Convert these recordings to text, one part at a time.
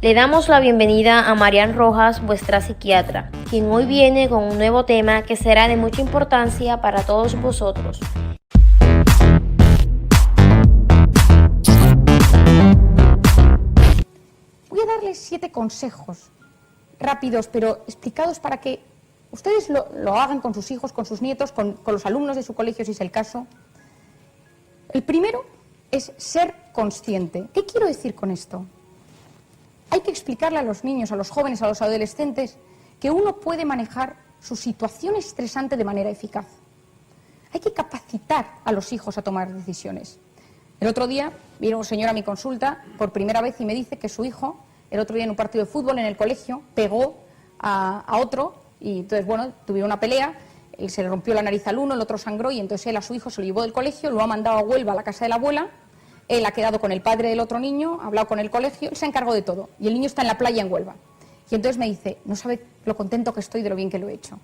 Le damos la bienvenida a Marian Rojas, vuestra psiquiatra, quien hoy viene con un nuevo tema que será de mucha importancia para todos vosotros. Voy a darles 7 consejos rápidos, pero explicados para que ustedes lo hagan con sus hijos, con sus nietos, con los alumnos de su colegio, si es el caso. El primero es ser consciente. ¿Qué quiero decir con esto? Hay que explicarle a los niños, a los jóvenes, a los adolescentes, que uno puede manejar su situación estresante de manera eficaz. Hay que capacitar a los hijos a tomar decisiones. El otro día vino un señor a mi consulta por primera vez y me dice que su hijo, el otro día en un partido de fútbol en el colegio, pegó a otro y entonces, bueno, tuvieron una pelea, él se le rompió la nariz al uno, el otro sangró y entonces él a su hijo se lo llevó del colegio, lo ha mandado a Huelva a la casa de la abuela. Él ha quedado con el padre del otro niño, ha hablado con el colegio, él se encargó de todo. Y el niño está en la playa en Huelva. Y entonces me dice, no sabe lo contento que estoy de lo bien que lo he hecho.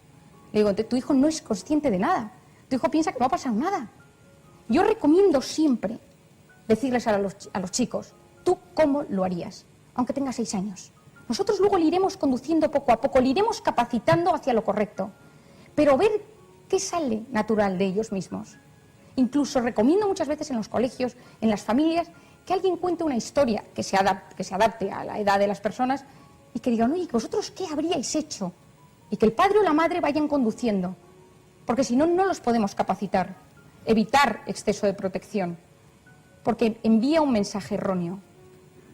Le digo, tu hijo no es consciente de nada. Tu hijo piensa que no ha pasado nada. Yo recomiendo siempre decirles a los chicos, ¿tú cómo lo harías? Aunque tengas 6 años. Nosotros luego le iremos conduciendo poco a poco, le iremos capacitando hacia lo correcto. Pero ver qué sale natural de ellos mismos. Incluso recomiendo muchas veces en los colegios, en las familias, que alguien cuente una historia que se adapte a la edad de las personas y que digan, oye, ¿vosotros qué habríais hecho? Y que el padre o la madre vayan conduciendo, porque si no, no los podemos capacitar. Evitar exceso de protección, porque envía un mensaje erróneo.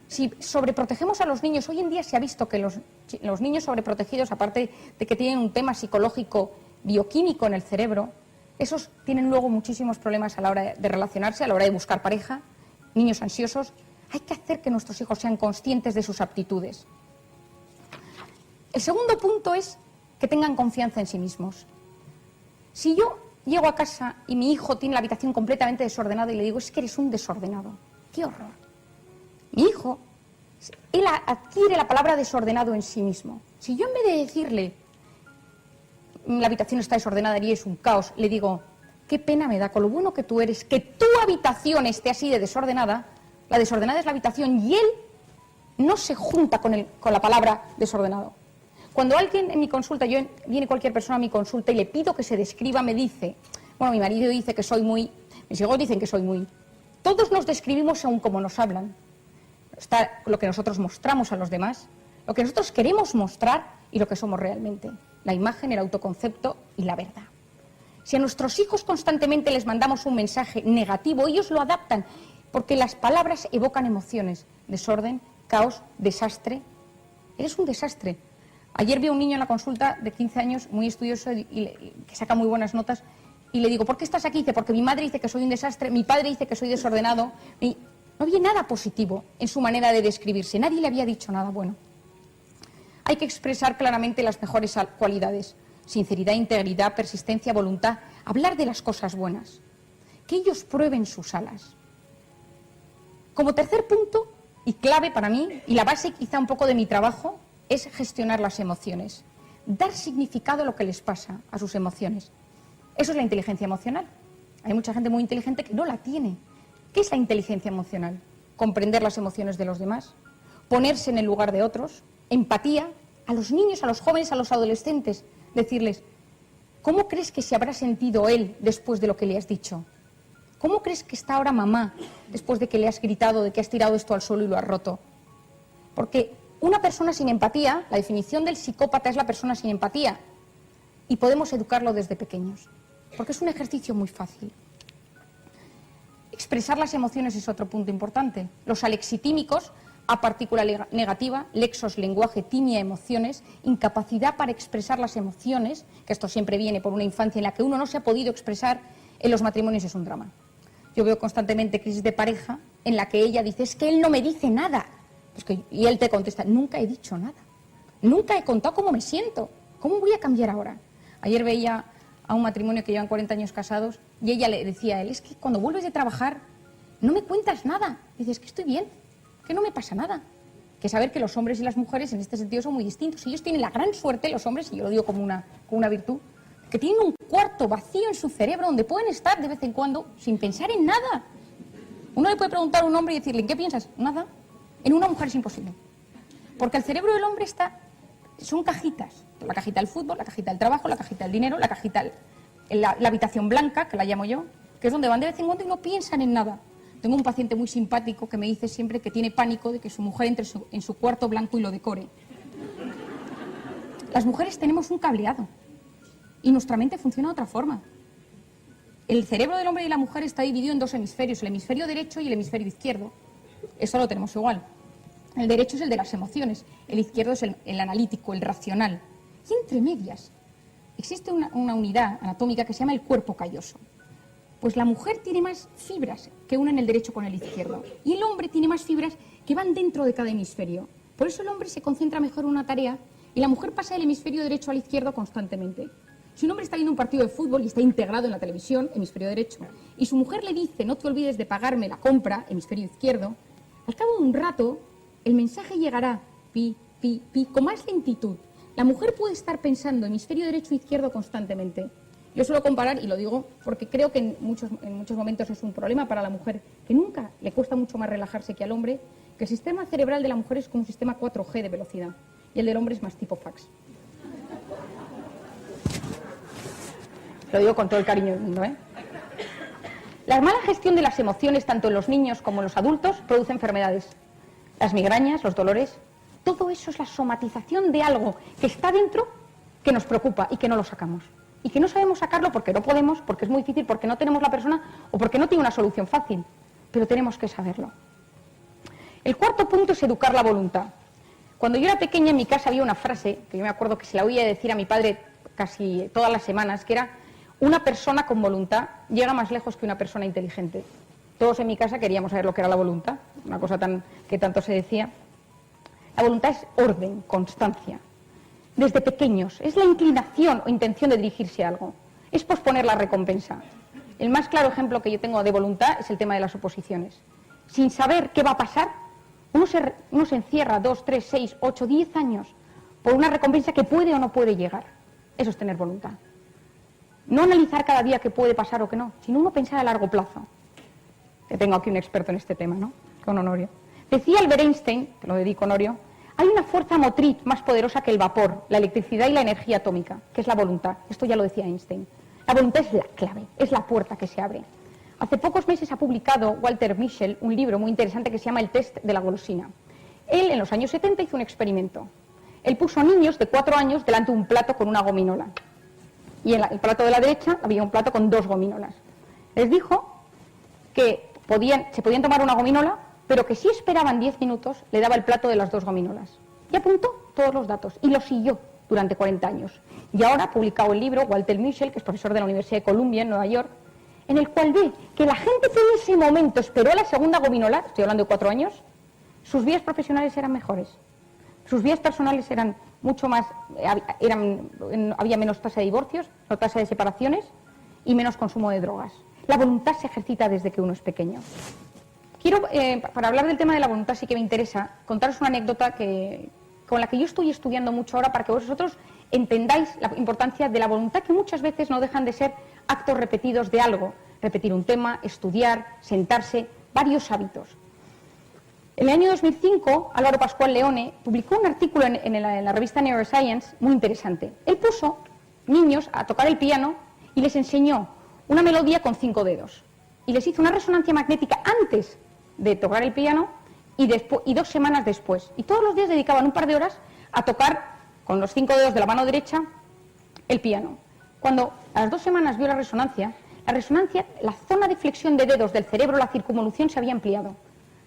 Si sobreprotegemos a los niños, hoy en día se ha visto que los niños sobreprotegidos, aparte de que tienen un tema psicológico, bioquímico en el cerebro, esos tienen luego muchísimos problemas a la hora de relacionarse, a la hora de buscar pareja, niños ansiosos. Hay que hacer que nuestros hijos sean conscientes de sus aptitudes. El segundo punto es que tengan confianza en sí mismos. Si yo llego a casa y mi hijo tiene la habitación completamente desordenada y le digo, es que eres un desordenado, ¡qué horror! Mi hijo, él adquiere la palabra desordenado en sí mismo. Si yo en vez de decirle, la habitación está desordenada y es un caos, le digo, qué pena me da, con lo bueno que tú eres, que tu habitación esté así de desordenada, la desordenada es la habitación y él no se junta con la palabra desordenado. Cuando alguien en mi consulta, viene cualquier persona a mi consulta y le pido que se describa, me dice, bueno, mi marido dice que soy muy, mis hijos dicen que soy muy, todos nos describimos según como nos hablan. Está lo que nosotros mostramos a los demás, lo que nosotros queremos mostrar y lo que somos realmente. La imagen, el autoconcepto y la verdad. Si a nuestros hijos constantemente les mandamos un mensaje negativo, ellos lo adaptan, porque las palabras evocan emociones, desorden, caos, desastre. Eres un desastre. Ayer vi a un niño en la consulta de 15 años, muy estudioso, que saca muy buenas notas, y le digo, ¿por qué estás aquí? Dice, porque mi madre dice que soy un desastre, mi padre dice que soy desordenado. Y no había nada positivo en su manera de describirse, nadie le había dicho nada bueno. Hay que expresar claramente las mejores cualidades, sinceridad, integridad, persistencia, voluntad, hablar de las cosas buenas, que ellos prueben sus alas. Como tercer punto, y clave para mí, y la base quizá un poco de mi trabajo, es gestionar las emociones, dar significado a lo que les pasa, a sus emociones. Eso es la inteligencia emocional. Hay mucha gente muy inteligente que no la tiene. ¿Qué es la inteligencia emocional? Comprender las emociones de los demás, ponerse en el lugar de otros, empatía, a los niños, a los jóvenes, a los adolescentes, decirles, ¿cómo crees que se habrá sentido él después de lo que le has dicho? ¿Cómo crees que está ahora mamá después de que le has gritado, de que has tirado esto al suelo y lo has roto? Porque una persona sin empatía, la definición del psicópata es la persona sin empatía, y podemos educarlo desde pequeños, porque es un ejercicio muy fácil. Expresar las emociones es otro punto importante. Los alexitímicos, a partícula negativa, lexos, lenguaje, timia, emociones, incapacidad para expresar las emociones, que esto siempre viene por una infancia en la que uno no se ha podido expresar, en los matrimonios es un drama. Yo veo constantemente crisis de pareja en la que ella dice, es que él no me dice nada. Y él te contesta, nunca he dicho nada. Nunca he contado cómo me siento. ¿Cómo voy a cambiar ahora? Ayer veía a un matrimonio que llevan 40 años casados y ella le decía a él, es que cuando vuelves de trabajar no me cuentas nada. Dices que estoy bien, que no me pasa nada. Que saber que los hombres y las mujeres en este sentido son muy distintos. Ellos tienen la gran suerte, los hombres, y yo lo digo como una virtud, que tienen un cuarto vacío en su cerebro donde pueden estar de vez en cuando sin pensar en nada. Uno le puede preguntar a un hombre y decirle, ¿en qué piensas? Nada. En una mujer es imposible. Porque el cerebro del hombre son cajitas. La cajita del fútbol, la cajita del trabajo, la cajita del dinero, la cajita, la habitación blanca, que la llamo yo, que es donde van de vez en cuando y no piensan en nada. Tengo un paciente muy simpático que me dice siempre que tiene pánico de que su mujer entre en su cuarto blanco y lo decore. Las mujeres tenemos un cableado y nuestra mente funciona de otra forma. El cerebro del hombre y la mujer está dividido en dos hemisferios, el hemisferio derecho y el hemisferio izquierdo. Eso lo tenemos igual. El derecho es el de las emociones, el izquierdo es el analítico, el racional. Y entre medias existe una unidad anatómica que se llama el cuerpo calloso. Pues la mujer tiene más fibras que unen el derecho con el izquierdo. Y el hombre tiene más fibras que van dentro de cada hemisferio. Por eso el hombre se concentra mejor en una tarea y la mujer pasa del hemisferio derecho al izquierdo constantemente. Si un hombre está viendo un partido de fútbol y está integrado en la televisión, hemisferio derecho, y su mujer le dice, no te olvides de pagarme la compra, hemisferio izquierdo, al cabo de un rato el mensaje llegará, pi, pi, pi, con más lentitud. La mujer puede estar pensando hemisferio derecho e izquierdo constantemente. Yo suelo comparar, y lo digo porque creo que en muchos momentos es un problema para la mujer, que nunca le cuesta mucho más relajarse que al hombre, que el sistema cerebral de la mujer es como un sistema 4G de velocidad, y el del hombre es más tipo fax. Lo digo con todo el cariño del mundo, ¿eh? La mala gestión de las emociones, tanto en los niños como en los adultos, produce enfermedades. Las migrañas, los dolores, todo eso es la somatización de algo que está dentro, que nos preocupa y que no lo sacamos. Y que no sabemos sacarlo porque no podemos, porque es muy difícil, porque no tenemos la persona o porque no tiene una solución fácil. Pero tenemos que saberlo. El cuarto punto es educar la voluntad. Cuando yo era pequeña en mi casa había una frase, que yo me acuerdo que se la oía decir a mi padre casi todas las semanas, que era: una persona con voluntad llega más lejos que una persona inteligente. Todos en mi casa queríamos saber lo que era la voluntad, una cosa que tanto se decía. La voluntad es orden, constancia. Desde pequeños, es la inclinación o intención de dirigirse a algo. Es posponer la recompensa. El más claro ejemplo que yo tengo de voluntad es el tema de las oposiciones. Sin saber qué va a pasar, uno se encierra 2, 3, 6, 8, 10 años por una recompensa que puede o no puede llegar. Eso es tener voluntad. No analizar cada día qué puede pasar o qué no, sino uno pensar a largo plazo. Que tengo aquí un experto en este tema, ¿no? Con Honorio. Decía Albert Einstein, te lo dedico, Honorio, hay una fuerza motriz más poderosa que el vapor, la electricidad y la energía atómica, que es la voluntad. Esto ya lo decía Einstein. La voluntad es la clave, es la puerta que se abre. Hace pocos meses ha publicado Walter Mischel un libro muy interesante que se llama El test de la golosina. Él, en los años 70, hizo un experimento. Él puso a niños de 4 años delante de un plato con una gominola. Y en el plato de la derecha había un plato con 2 gominolas. Les dijo que se podían tomar una gominola, pero que si esperaban 10 minutos le daba el plato de las 2 gominolas. Y apuntó todos los datos y lo siguió durante 40 años. Y ahora ha publicado el libro Walter Mischel, que es profesor de la Universidad de Columbia en Nueva York, en el cual ve que la gente que en ese momento esperó a la segunda gominola, estoy hablando de 4 años, sus vidas profesionales eran mejores. Sus vidas personales eran mucho más, había menos tasa de divorcios, no tasa de separaciones y menos consumo de drogas. La voluntad se ejercita desde que uno es pequeño. Quiero, para hablar del tema de la voluntad, sí que me interesa contaros una anécdota con la que yo estoy estudiando mucho ahora para que vosotros entendáis la importancia de la voluntad, que muchas veces no dejan de ser actos repetidos de algo. Repetir un tema, estudiar, sentarse, varios hábitos. En el año 2005, Álvaro Pascual Leone publicó un artículo en la revista Neuroscience muy interesante. Él puso niños a tocar el piano y les enseñó una melodía con 5 dedos. Y les hizo una resonancia magnética antes de tocar el piano y 2 semanas después. Y todos los días dedicaban un par de horas a tocar con los 5 dedos de la mano derecha el piano. Cuando a las 2 semanas vio la resonancia, la zona de flexión de dedos del cerebro, la circunvolución, se había ampliado.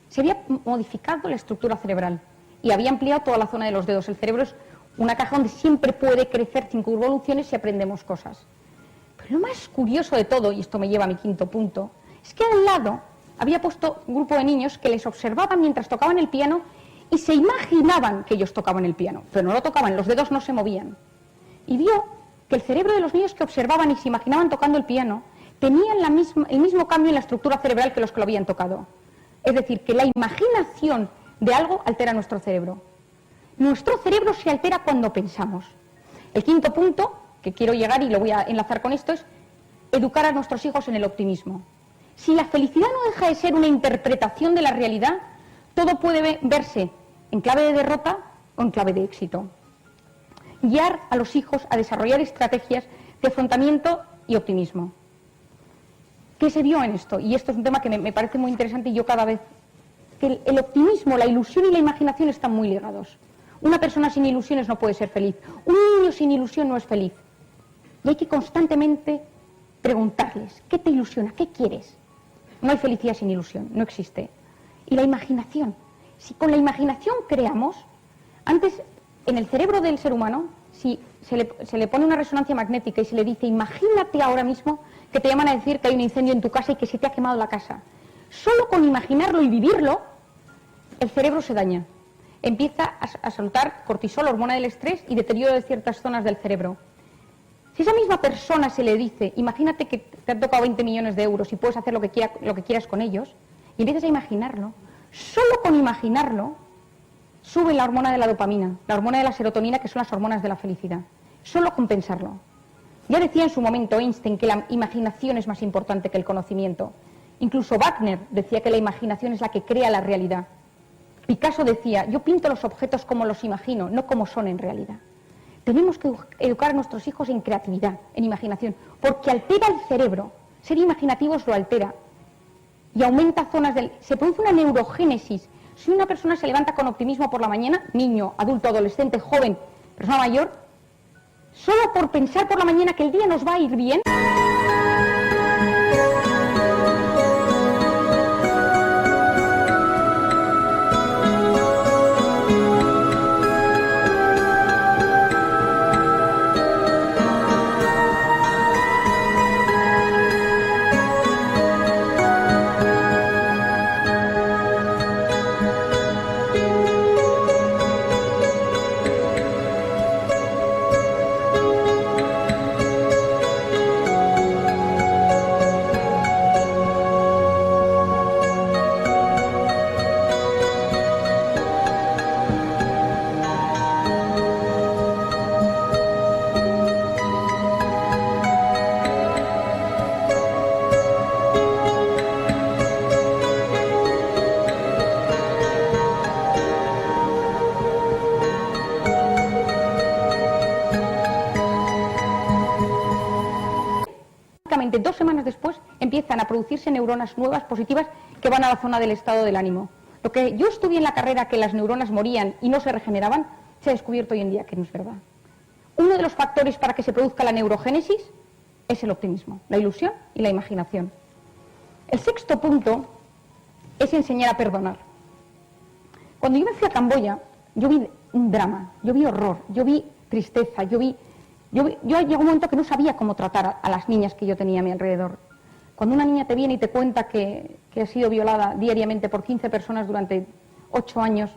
Se había modificado la estructura cerebral y había ampliado toda la zona de los dedos. El cerebro es una caja donde siempre puede crecer circunvoluciones si aprendemos cosas. Pero lo más curioso de todo, y esto me lleva a mi quinto punto, es que al lado había puesto un grupo de niños que les observaban mientras tocaban el piano y se imaginaban que ellos tocaban el piano, pero no lo tocaban, los dedos no se movían. Y vio que el cerebro de los niños que observaban y se imaginaban tocando el piano tenían el mismo cambio en la estructura cerebral que los que lo habían tocado. Es decir, que la imaginación de algo altera nuestro cerebro. Nuestro cerebro se altera cuando pensamos. El quinto punto, que quiero llegar y lo voy a enlazar con esto, es educar a nuestros hijos en el optimismo. Si la felicidad no deja de ser una interpretación de la realidad, todo puede verse en clave de derrota o en clave de éxito. Guiar a los hijos a desarrollar estrategias de afrontamiento y optimismo. ¿Qué se vio en esto? Y esto es un tema que me parece muy interesante y yo cada vez... que el optimismo, la ilusión y la imaginación están muy ligados. Una persona sin ilusiones no puede ser feliz. Un niño sin ilusión no es feliz. Y hay que constantemente preguntarles, ¿qué te ilusiona? ¿Qué quieres? No hay felicidad sin ilusión, no existe. Y la imaginación. Si con la imaginación creamos, antes en el cerebro del ser humano, si se le pone una resonancia magnética y se le dice, imagínate ahora mismo que te llaman a decir que hay un incendio en tu casa y que se te ha quemado la casa. Solo con imaginarlo y vivirlo, el cerebro se daña. Empieza a soltar cortisol, hormona del estrés y deterioro de ciertas zonas del cerebro. Si a esa misma persona se le dice, imagínate que te han tocado 20 millones de euros y puedes hacer lo que quieras con ellos, y empiezas a imaginarlo, solo con imaginarlo sube la hormona de la dopamina, la hormona de la serotonina, que son las hormonas de la felicidad. Solo con pensarlo. Ya decía en su momento Einstein que la imaginación es más importante que el conocimiento. Incluso Wagner decía que la imaginación es la que crea la realidad. Picasso decía, yo pinto los objetos como los imagino, no como son en realidad. Tenemos que educar a nuestros hijos en creatividad, en imaginación, porque altera el cerebro. Ser imaginativos lo altera y aumenta zonas del... Se produce una neurogénesis. Si una persona se levanta con optimismo por la mañana, niño, adulto, adolescente, joven, persona mayor, solo por pensar por la mañana que el día nos va a ir bien... Prácticamente 2 semanas después empiezan a producirse neuronas nuevas positivas que van a la zona del estado del ánimo. Lo que yo estudié en la carrera, que las neuronas morían y no se regeneraban, se ha descubierto hoy en día que no es verdad. Uno de los factores para que se produzca la neurogénesis es el optimismo, la ilusión y la imaginación. El sexto punto es enseñar a perdonar. Cuando yo me fui a Camboya, yo vi un drama, yo vi horror, yo vi tristeza, yo llegó un momento que no sabía cómo tratar a las niñas que yo tenía a mi alrededor. Cuando una niña te viene y te cuenta que ha sido violada diariamente por 15 personas durante 8 años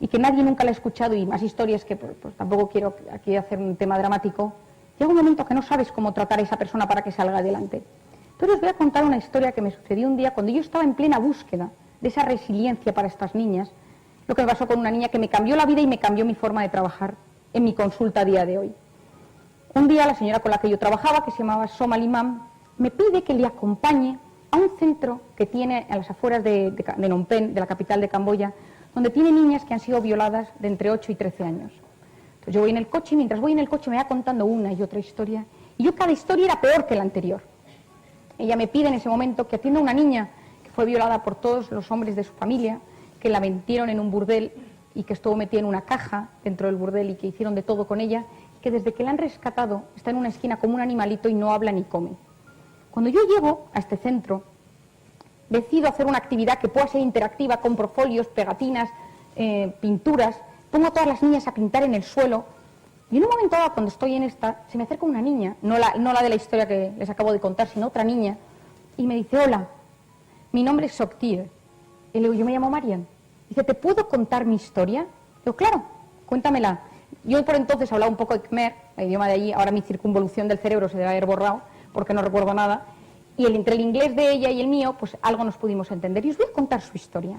y que nadie nunca la ha escuchado, y más historias que pues tampoco quiero aquí hacer un tema dramático, llega un momento que no sabes cómo tratar a esa persona para que salga adelante. Entonces os voy a contar una historia que me sucedió un día cuando yo estaba en plena búsqueda de esa resiliencia para estas niñas, lo que me pasó con una niña que me cambió la vida y me cambió mi forma de trabajar en mi consulta a día de hoy. Un día la señora con la que yo trabajaba, que se llamaba Somal Imam, me pide que le acompañe a un centro que tiene a las afueras de Phnom Penh, de la capital de Camboya, donde tiene niñas que han sido violadas de entre 8 y 13 años. Entonces yo voy en el coche y mientras voy en el coche me va contando una y otra historia, y yo cada historia era peor que la anterior. Ella me pide en ese momento que atienda a una niña que fue violada por todos los hombres de su familia, que la metieron en un burdel y que estuvo metida en una caja dentro del burdel y que hicieron de todo con ella, que desde que la han rescatado está en una esquina como un animalito y no habla ni come. Cuando yo llego a este centro, decido hacer una actividad que pueda ser interactiva con portfolios, pegatinas, pinturas, pongo a todas las niñas a pintar en el suelo, y en un momento dado, cuando estoy en esta, se me acerca una niña, no la de la historia que les acabo de contar, sino otra niña, y me dice, hola, mi nombre es Soktir. Y le digo, yo me llamo Marian. Dice, ¿te puedo contar mi historia? Digo, claro, cuéntamela. Yo por entonces hablaba un poco de Khmer, el idioma de allí, ahora mi circunvolución del cerebro se debe haber borrado, porque no recuerdo nada, y entre el inglés de ella y el mío, pues algo nos pudimos entender. Y os voy a contar su historia.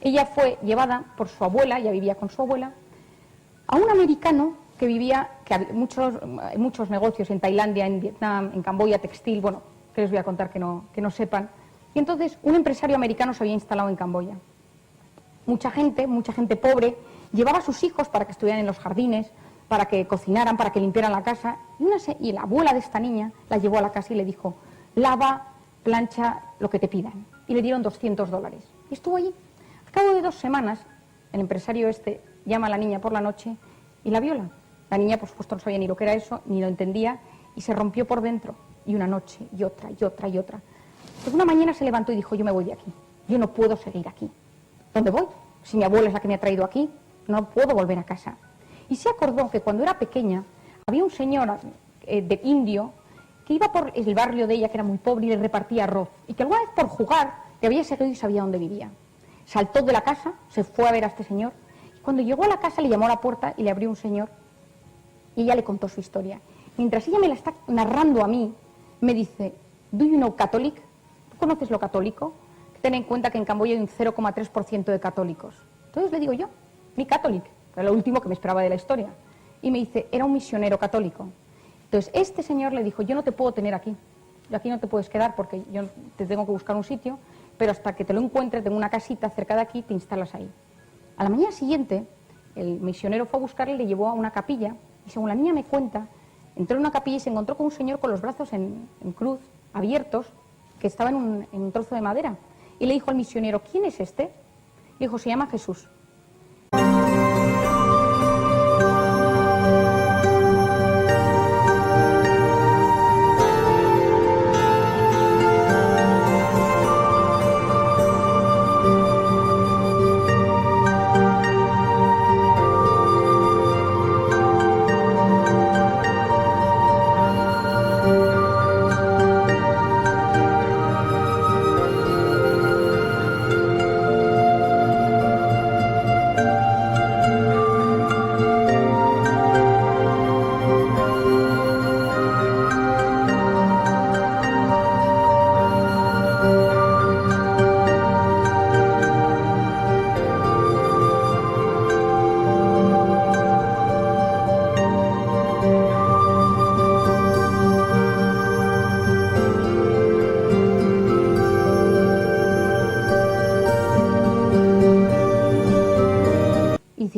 Ella fue llevada por su abuela, ya vivía con su abuela, a un americano que vivía, que había muchos negocios en Tailandia, en Vietnam, en Camboya, textil, bueno, que les voy a contar que no sepan. Y entonces un empresario americano se había instalado en Camboya. Mucha gente pobre, llevaba a sus hijos para que estuvieran en los jardines, para que cocinaran, para que limpiaran la casa, y la abuela de esta niña la llevó a la casa y le dijo, lava, plancha, lo que te pidan. Y le dieron $200. Y estuvo allí. Al cabo de 2 semanas, el empresario este llama a la niña por la noche y la viola. La niña, por supuesto, no sabía ni lo que era eso, ni lo entendía, y se rompió por dentro. Y una noche, y otra, y otra, y otra. Entonces una mañana se levantó y dijo, yo me voy de aquí. Yo no puedo seguir aquí. ¿Dónde voy? Si mi abuela es la que me ha traído aquí, no puedo volver a casa. Y se acordó que cuando era pequeña había un señor de indio que iba por el barrio de ella, que era muy pobre, y le repartía arroz. Y que alguna vez por jugar le había seguido y sabía dónde vivía. Saltó de la casa, se fue a ver a este señor. Y cuando llegó a la casa le llamó a la puerta y le abrió un señor. Y ella le contó su historia. Mientras ella me la está narrando a mí, me dice, ¿do you know Catholic? ¿Tú conoces lo católico? Ten en cuenta que en Camboya hay un 0,3% de católicos. Entonces le digo yo, mi católico, era lo último que me esperaba de la historia. Y me dice, era un misionero católico. Entonces este señor le dijo, yo no te puedo tener aquí. Yo aquí no te puedes quedar porque yo te tengo que buscar un sitio, pero hasta que te lo encuentre, tengo una casita cerca de aquí, te instalas ahí. A la mañana siguiente, el misionero fue a buscarle y le llevó a una capilla, y según la niña me cuenta, entró en una capilla y se encontró con un señor con los brazos en cruz, abiertos, que estaba en un trozo de madera. Y le dijo al misionero, ¿quién es este? Le dijo, se llama Jesús.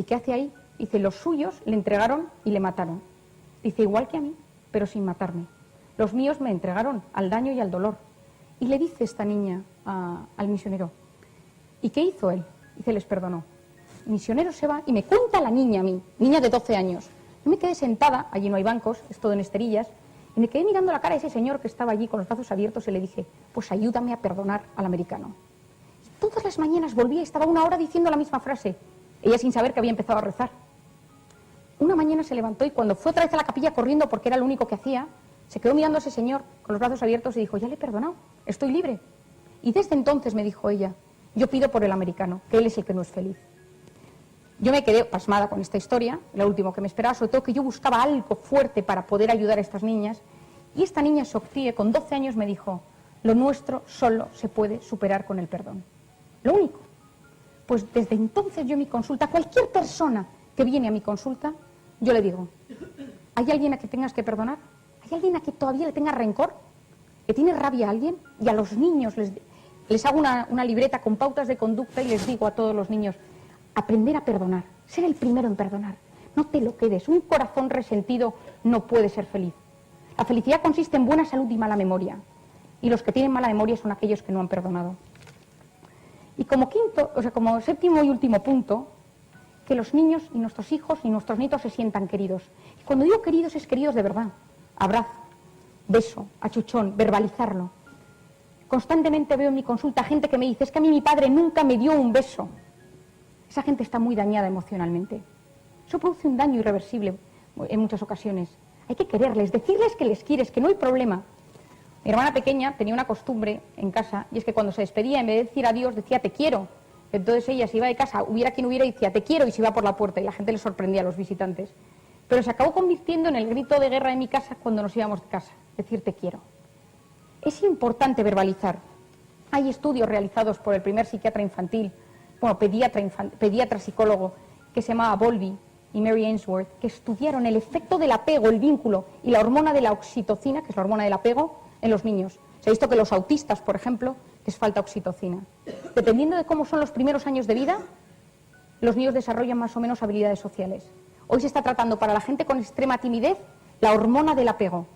¿Qué hace ahí? Dice, los suyos le entregaron y le mataron. Dice, igual que a mí, pero sin matarme. Los míos me entregaron al daño y al dolor. Y le dice esta niña al misionero, ¿y qué hizo él? Dice, les perdonó. El misionero se va y me cuenta la niña a mí, niña de 12 años. Yo me quedé sentada, allí no hay bancos, es todo en esterillas, y me quedé mirando la cara de ese señor que estaba allí con los brazos abiertos y le dije, pues ayúdame a perdonar al americano. Y todas las mañanas volvía y estaba 1 hora diciendo la misma frase. Ella sin saber que había empezado a rezar. Una mañana se levantó y cuando fue otra vez a la capilla corriendo porque era lo único que hacía, se quedó mirando a ese señor con los brazos abiertos y dijo, ya le he perdonado, estoy libre. Y desde entonces me dijo ella, yo pido por el americano, que él es el que no es feliz. Yo me quedé pasmada con esta historia, lo último que me esperaba, sobre todo que yo buscaba algo fuerte para poder ayudar a estas niñas. Y esta niña Soktie, con 12 años, me dijo, lo nuestro solo se puede superar con el perdón. Lo único. Pues desde entonces yo en mi consulta, cualquier persona que viene a mi consulta, yo le digo, ¿hay alguien a que tengas que perdonar? ¿Hay alguien a que todavía le tenga rencor? ¿Que tiene rabia a alguien? Y a los niños les hago una libreta con pautas de conducta y les digo a todos los niños, aprender a perdonar, ser el primero en perdonar, no te lo quedes, un corazón resentido no puede ser feliz. La felicidad consiste en buena salud y mala memoria, y los que tienen mala memoria son aquellos que no han perdonado. Y como como séptimo y último punto, que los niños y nuestros hijos y nuestros nietos se sientan queridos. Y cuando digo queridos, es queridos de verdad. Abrazo, beso, achuchón, verbalizarlo. Constantemente veo en mi consulta gente que me dice, es que a mí mi padre nunca me dio un beso. Esa gente está muy dañada emocionalmente. Eso produce un daño irreversible en muchas ocasiones. Hay que quererles, decirles que les quieres, que no hay problema. Mi hermana pequeña tenía una costumbre en casa, y es que cuando se despedía, en vez de decir adiós, decía te quiero. Entonces ella se iba de casa, hubiera quien hubiera, y decía te quiero, y se iba por la puerta, y la gente le sorprendía a los visitantes. Pero se acabó convirtiendo en el grito de guerra de mi casa cuando nos íbamos de casa, decir te quiero. Es importante verbalizar. Hay estudios realizados por el primer psiquiatra infantil, pediatra psicólogo, que se llamaba Bowlby y Mary Ainsworth, que estudiaron el efecto del apego, el vínculo, y la hormona de la oxitocina, que es la hormona del apego, en los niños. Se ha visto que los autistas, por ejemplo, les falta oxitocina. Dependiendo de cómo son los primeros años de vida, los niños desarrollan más o menos habilidades sociales. Hoy se está tratando para la gente con extrema timidez la hormona del apego.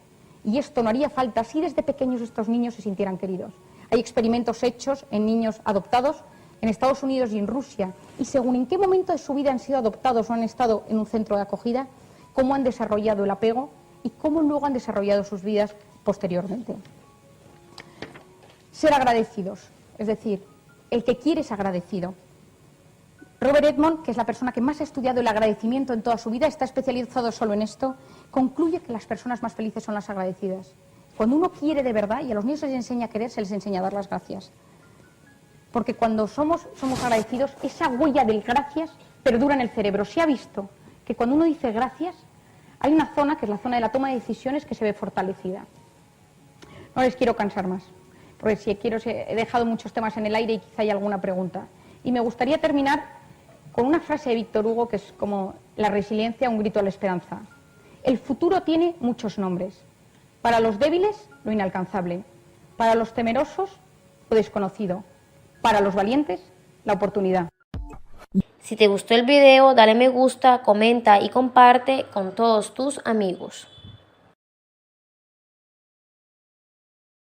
Y esto no haría falta si desde pequeños estos niños se sintieran queridos. Hay experimentos hechos en niños adoptados en Estados Unidos y en Rusia, y según en qué momento de su vida han sido adoptados o han estado en un centro de acogida, cómo han desarrollado el apego y cómo luego han desarrollado sus vidas posteriormente. Ser agradecidos, es decir, el que quiere es agradecido. Robert Edmond, que es la persona que más ha estudiado el agradecimiento en toda su vida, está especializado solo en esto, concluye que las personas más felices son las agradecidas. Cuando uno quiere de verdad, y a los niños se les enseña a querer, se les enseña a dar las gracias. Porque cuando somos agradecidos, esa huella del gracias perdura en el cerebro. Se ha visto que cuando uno dice gracias, hay una zona, que es la zona de la toma de decisiones, que se ve fortalecida. No les quiero cansar más, porque he dejado muchos temas en el aire y quizá hay alguna pregunta. Y me gustaría terminar con una frase de Víctor Hugo, que es como la resiliencia, un grito a la esperanza. El futuro tiene muchos nombres. Para los débiles, lo inalcanzable. Para los temerosos, lo desconocido. Para los valientes, la oportunidad. Si te gustó el video, dale me gusta, comenta y comparte con todos tus amigos.